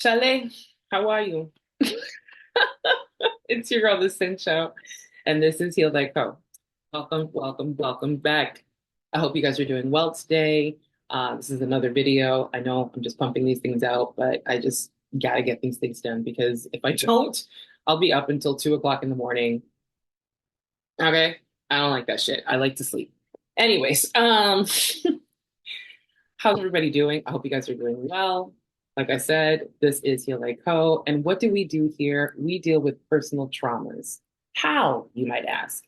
Chale, how are you? It's your girl, the Sin Show, and this is Heal Thy Co. Welcome, welcome, welcome back. I hope you guys are doing well today. This is another video. I know I'm just pumping these things out, but I just gotta get these things done because if I don't, I'll be up until 2 o'clock in the morning. Okay, I don't like that shit. I like to sleep. Anyways, how's everybody doing? I hope you guys are doing well. Like I said, this is Heal Like Co. And what do we do here? We deal with personal traumas. How, you might ask?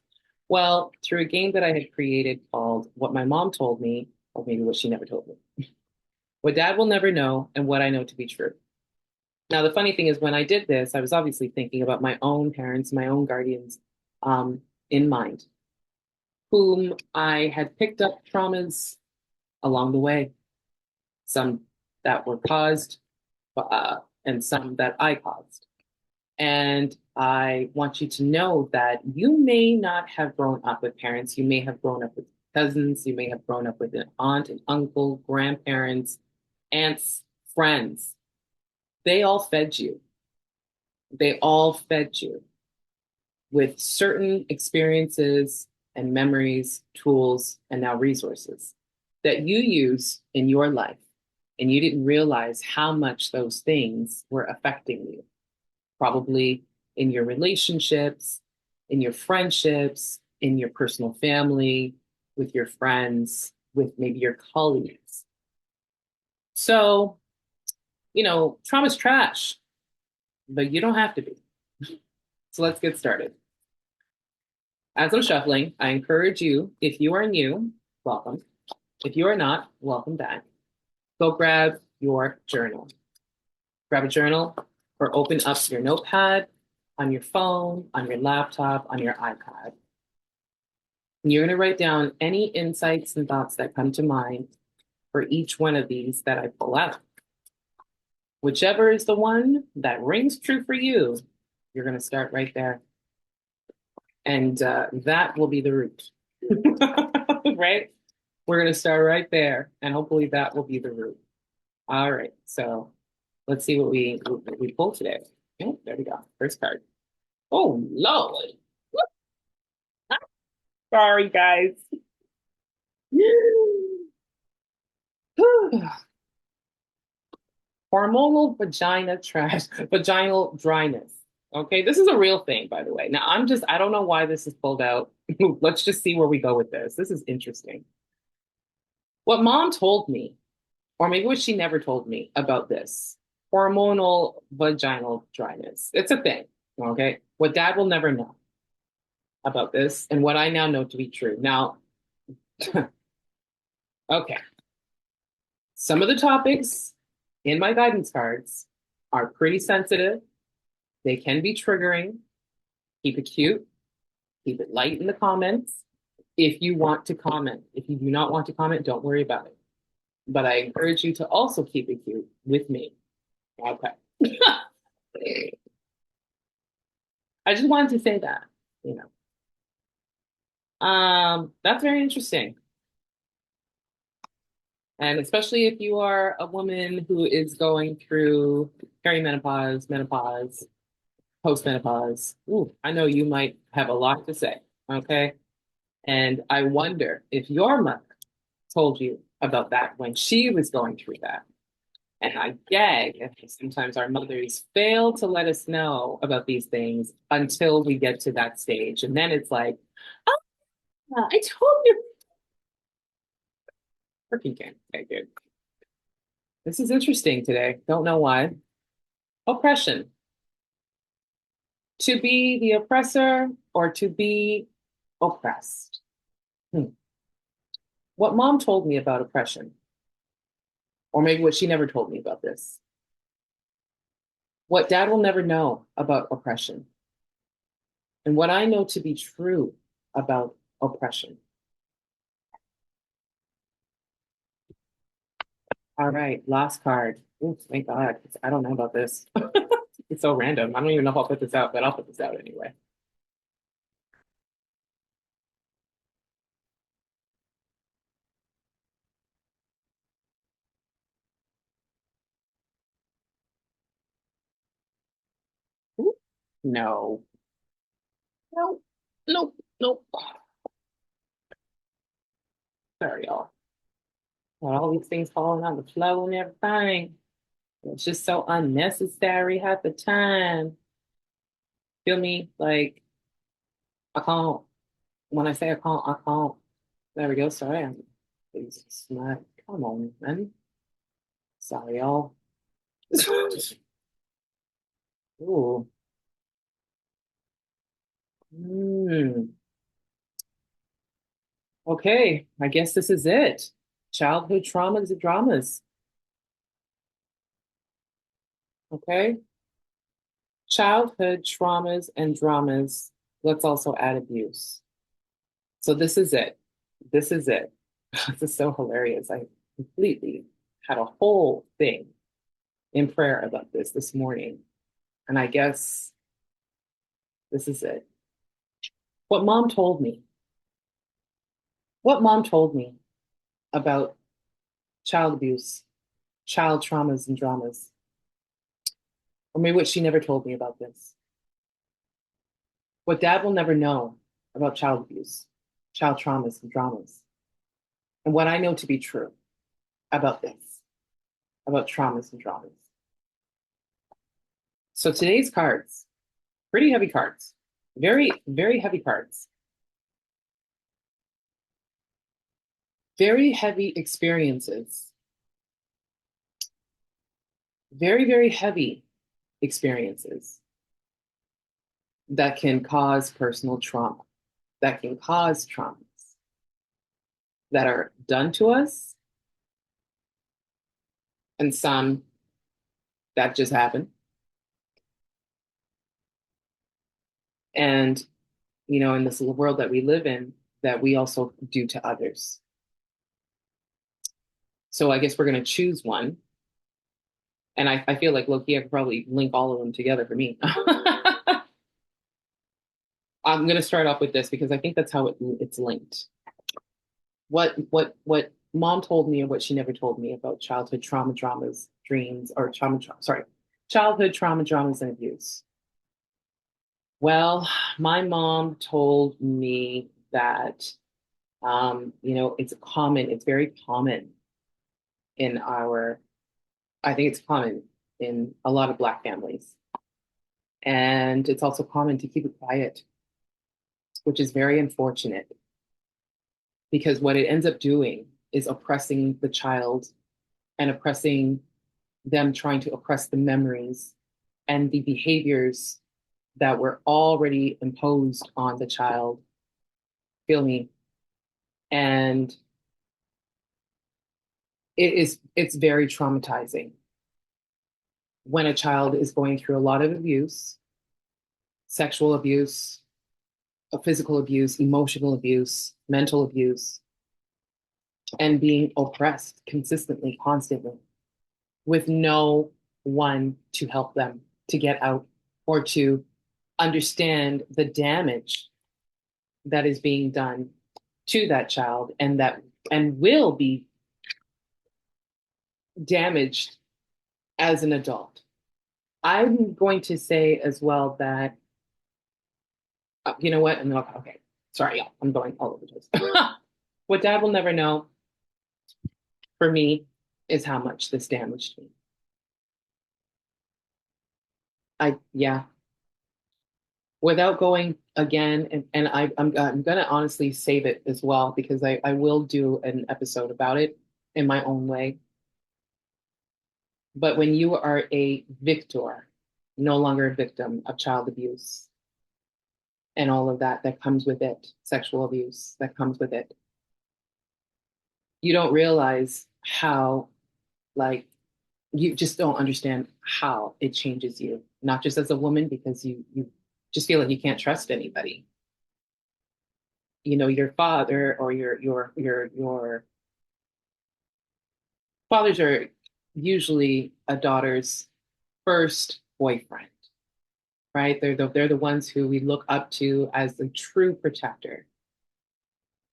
Well, through a game that I had created called What My Mom Told Me, or maybe What She Never Told Me. What Dad Will Never Know, and What I Know to Be True. Now, the funny thing is, when I did this, I was obviously thinking about my own parents, my own guardians in mind, whom I had picked up traumas along the way, some that were caused and some that I caused. And I want you to know that you may not have grown up with parents. You may have grown up with cousins. You may have grown up with an aunt, an uncle, grandparents, aunts, friends. They all fed you. They all fed you with certain experiences and memories, tools, and now resources that you use in your life. And you didn't realize how much those things were affecting you, probably in your relationships, in your friendships, in your personal family, with your friends, with maybe your colleagues. So, trauma's trash, but you don't have to be. So let's get started. As I'm shuffling, I encourage you, if you are new, welcome. If you are not, welcome back. Go grab your journal. Grab a journal or open up your notepad on your phone, on your laptop, on your iPad. And you're going to write down any insights and thoughts that come to mind for each one of these that I pull out. Whichever is the one that rings true for you, you're going to start right there. And that will be the root, right? We're going to start right there. And hopefully that will be the root. All right. So let's see what we pull today. Oh, there we go. First card. Oh, Lord. Sorry, guys. Hormonal vaginal dryness. Okay, this is a real thing, by the way. Now, I don't know why this is pulled out. Let's just see where we go with this. This is interesting. What mom told me, or maybe what she never told me about this hormonal vaginal dryness. It's a thing. Okay, what dad will never know about this, and what I now know to be true. Now, okay, some of the topics in my guidance cards are pretty sensitive. They can be triggering. Keep it cute. Keep it light in the comments. If you want to comment, if you do not want to comment, don't worry about it. But I encourage you to also keep it cute with me. Okay. I just wanted to say that, you that's very interesting. And especially if you are a woman who is going through perimenopause, menopause, postmenopause. Ooh, I know you might have a lot to say. Okay. And I wonder if your mother told you about that when she was going through that. And I gag if sometimes our mothers fail to let us know about these things until we get to that stage. And then it's like, oh, I told you. Freaking can. Okay, good. This is interesting today. Don't know why. Oppression. To be the oppressor or to be oppressed. Hmm. What mom told me about oppression, or maybe what she never told me about this. What dad will never know about oppression, and what I know to be true about oppression. All right, last card. Ooh, thank God. I don't know about this. It's so random. I don't even know if I'll put this out, but I'll put this out anyway. No, no, nope, nope. Sorry, y'all. All these things falling on the floor and everything. It's just so unnecessary half the time. Feel me? Like, I can't, when I say I can't, I can't. There we go. Sorry. It's not, come on, man. Sorry, y'all. Ooh. Mm. Okay. I guess this is it. Childhood traumas and dramas. Okay. Childhood traumas and dramas. Let's also add abuse. So this is it. This is it. This is so hilarious. I completely had a whole thing in prayer about this morning. And I guess this is it. What mom told me, what mom told me about child abuse, child traumas and dramas, or maybe what she never told me about this. What dad will never know about child abuse, child traumas and dramas, and what I know to be true about this, about traumas and dramas. So today's cards, pretty heavy cards, very, very heavy cards, very heavy experiences, very, very heavy experiences that can cause personal trauma, that can cause traumas that are done to us, and some that just happen. And, in this world that we live in, that we also do to others. So I guess we're going to choose one. And I feel like Loki, I could probably link all of them together for me. I'm going to start off with this because I think that's how it's linked. What mom told me and what she never told me about childhood trauma, dramas, dreams, or childhood trauma, dramas, and abuse. Well, my mom told me that, it's very common in I think it's common in a lot of Black families. And it's also common to keep it quiet, which is very unfortunate because what it ends up doing is oppressing the child and oppressing them, trying to oppress the memories and the behaviors that were already imposed on the child. Feel me? And it's very traumatizing when a child is going through a lot of abuse, sexual abuse, physical abuse, emotional abuse, mental abuse, and being oppressed consistently, constantly, with no one to help them to get out or to understand the damage that is being done to that child and will be damaged as an adult. I'm going to say as well that, you know what? Okay. Sorry, y'all. I'm going all over the place. What dad will never know for me is how much this damaged me. Yeah, without going again, and I'm going to honestly save it as well because I will do an episode about it in my own way. But when you are a victor, no longer a victim of child abuse and all of that comes with it, sexual abuse that comes with it, you don't realize how, like, you just don't understand how it changes you, not just as a woman, because you just feel like you can't trust anybody. Your father or your fathers are usually a daughter's first boyfriend, right? They're the ones who we look up to as the true protector.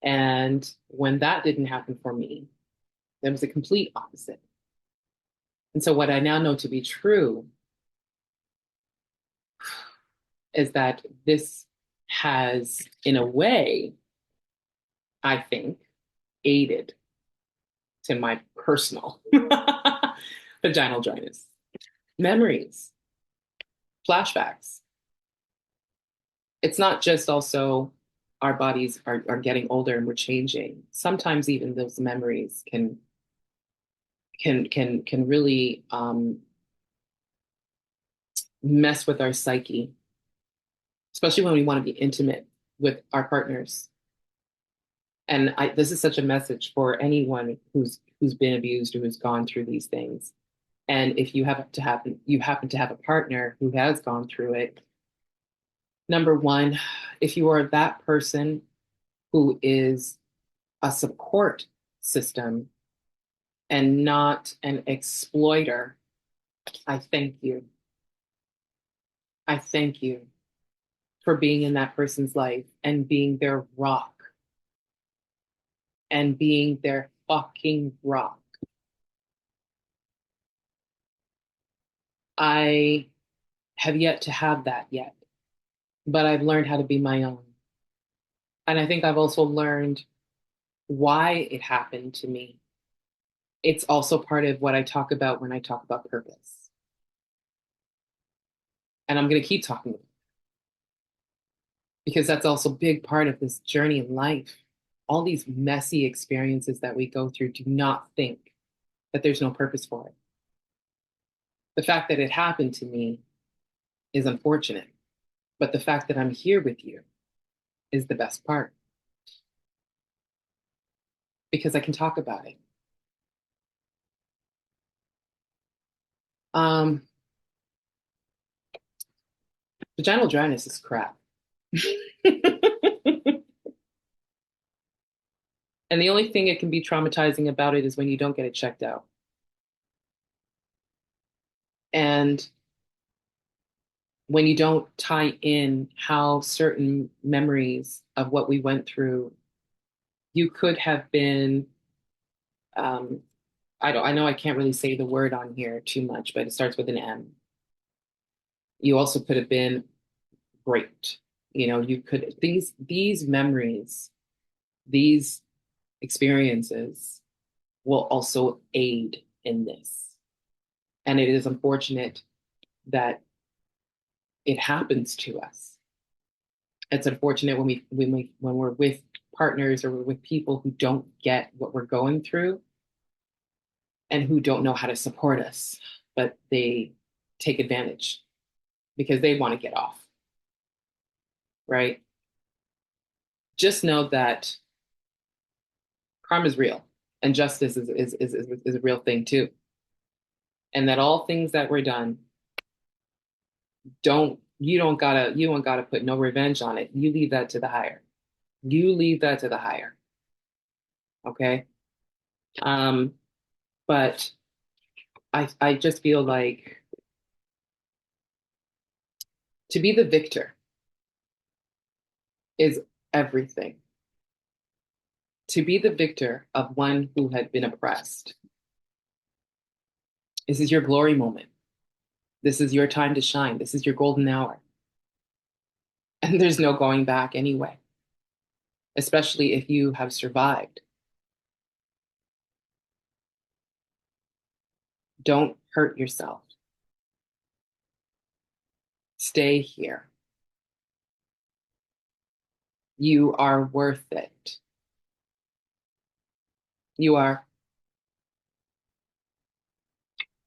And when that didn't happen for me, there was a complete opposite. And so what I now know to be true is that this has, in a way, I think, aided to my personal vaginal dryness. Memories, flashbacks. It's not just also our bodies are getting older and we're changing. Sometimes even those memories can really mess with our psyche, especially when we want to be intimate with our partners. And this is such a message for anyone who's been abused or who's gone through these things. And if you happen to have a partner who has gone through it, number one, if you are that person who is a support system and not an exploiter, I thank you. I thank you for being in that person's life and being their rock and being their fucking rock. I have yet to have that yet, but I've learned how to be my own. And I think I've also learned why it happened to me. It's also part of what I talk about when I talk about purpose. And I'm going to keep talking about it because that's also a big part of this journey in life. All these messy experiences that we go through, do not think that there's no purpose for it. The fact that it happened to me is unfortunate, but the fact that I'm here with you is the best part because I can talk about it. Um, Vaginal dryness is crap. And the only thing it can be traumatizing about it is when you don't get it checked out. And when you don't tie in how certain memories of what we went through, you could have been, um, I know I can't really say the word on here too much, but it starts with an M. You also could have been great. You know, you could, these memories, these experiences will also aid in this. And it is unfortunate that it happens to us. It's unfortunate when we're with partners or we're with people who don't get what we're going through and who don't know how to support us, but they take advantage because they want to get off, right? Just know that karma is real and justice is a real thing too. And that all things that were done, you don't gotta put no revenge on it. You leave that to the higher. You leave that to the higher. Okay. Um, but I just feel like to be the victor is everything. To be the victor of one who had been oppressed. This is your glory moment. This is your time to shine. This is your golden hour. And there's no going back anyway, especially if you have survived. Don't hurt yourself. Stay here. You are worth it. You are.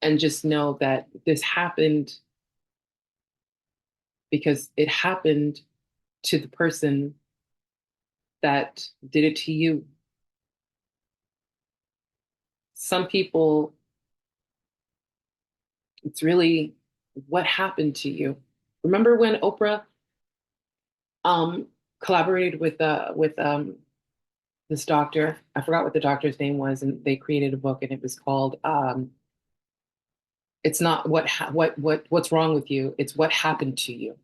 And just know that this happened because it happened to the person that did it to you. Some people, it's really what happened to you. Remember when Oprah um, collaborated with this doctor? I forgot what the doctor's name was, and they created a book, and it was called "It's Not What's Wrong with You; It's What Happened to You."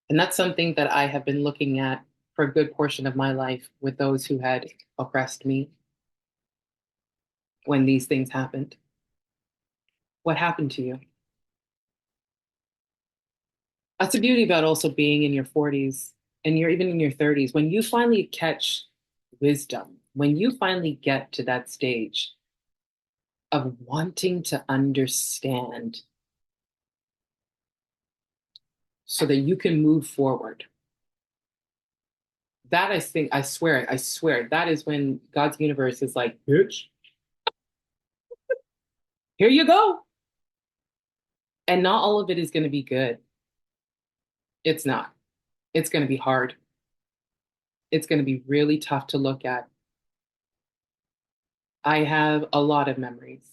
And that's something that I have been looking at for a good portion of my life with those who had oppressed me when these things happened. What happened to you? That's the beauty about also being in your 40s and you're even in your 30s. When you finally catch wisdom, when you finally get to that stage of wanting to understand so that you can move forward, that I think, I swear, that is when God's universe is like, bitch, here you go. And not all of it is going to be good. It's not. It's going to be hard. It's going to be really tough to look at. I have a lot of memories.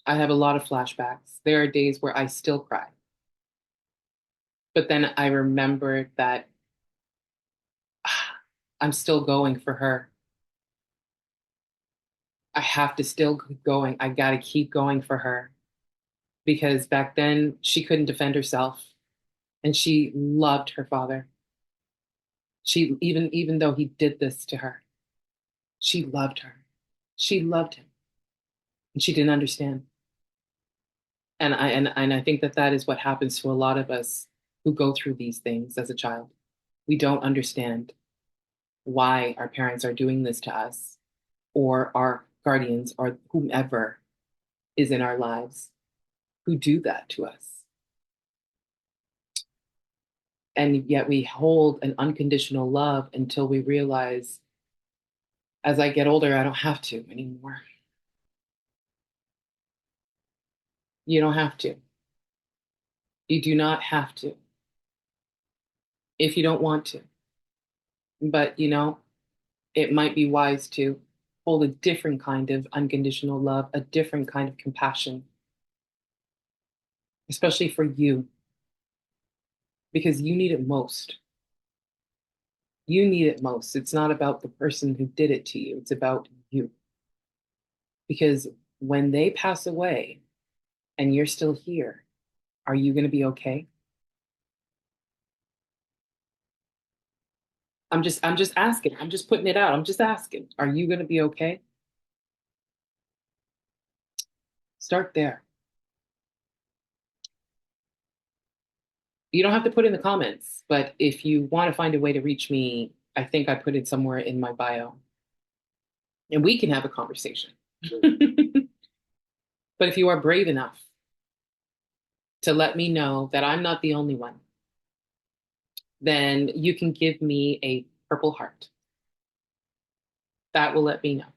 I have a lot of flashbacks. There are days where I still cry. But then I remember that I'm still going for her. I have to still keep going. I got to keep going for her because back then she couldn't defend herself and she loved her father. She even though he did this to her, she loved her. She loved him and she didn't understand. And I think that that is what happens to a lot of us who go through these things as a child. We don't understand why our parents are doing this to us or our guardians or whomever is in our lives who do that to us. And yet we hold an unconditional love until we realize as I get older, I don't have to anymore. You don't have to. You do not have to if you don't want to. But, it might be wise to hold a different kind of unconditional love, a different kind of compassion, especially for you, because you need it most. You need it most. It's not about the person who did it to you, it's about you. Because when they pass away and you're still here, are you going to be okay? I'm just asking. I'm just putting it out. I'm just asking. Are you going to be okay? Start there. You don't have to put in the comments, but if you want to find a way to reach me, I think I put it somewhere in my bio and we can have a conversation. But if you are brave enough to let me know that I'm not the only one, then you can give me a purple heart. That will let me know.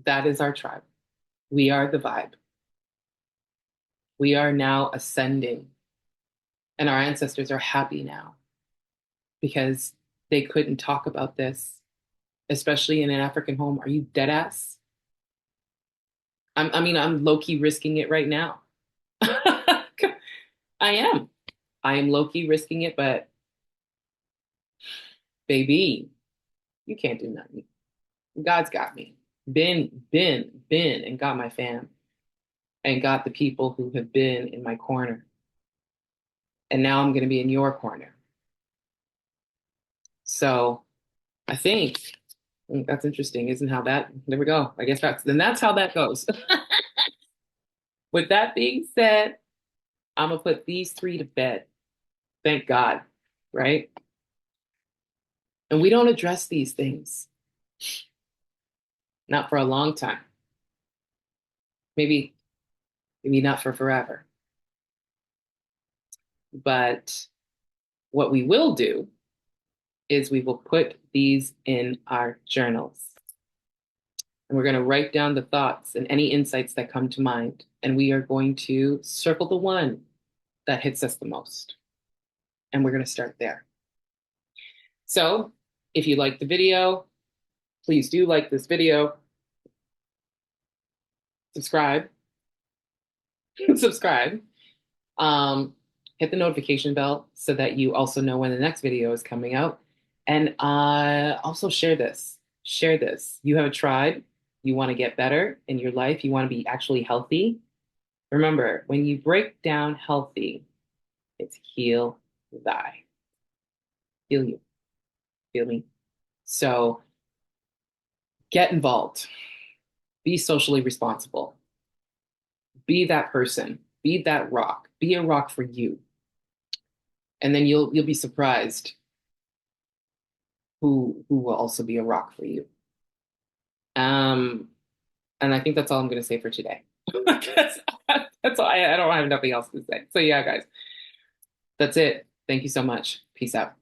That is our tribe. We are the vibe. We are now ascending, and our ancestors are happy now because they couldn't talk about this, especially in an African home. Are you dead ass? I'm low key risking it right now. I am. I am low key risking it, but baby, you can't do nothing. God's got me. Been, and got my fam and got the people who have been in my corner. And now I'm going to be in your corner. So I think that's interesting, isn't how that, there we go. I guess that's how that goes. With that being said, I'm going to put these three to bed. Thank God, right? And we don't address these things, not for a long time. Maybe, maybe not for forever. But what we will do is we will put these in our journals. And we're going to write down the thoughts and any insights that come to mind. And we are going to circle the one that hits us the most. And we're going to start there. So if you like the video, please do like this video. Subscribe. Subscribe. Hit the notification bell so that you also know when the next video is coming out. And also share this. Share this. You have a tribe. You want to get better in your life. You want to be actually healthy. Remember, when you break down healthy, it's heal thy. Heal you. Feel me? So get involved. Be socially responsible. Be that person. Be that rock. Be a rock for you. And then you'll be surprised who will also be a rock for you. Um, and I think that's all I'm gonna say for today. That's, that's all. I don't have nothing else to say. So yeah, guys, that's it. Thank you so much. Peace out.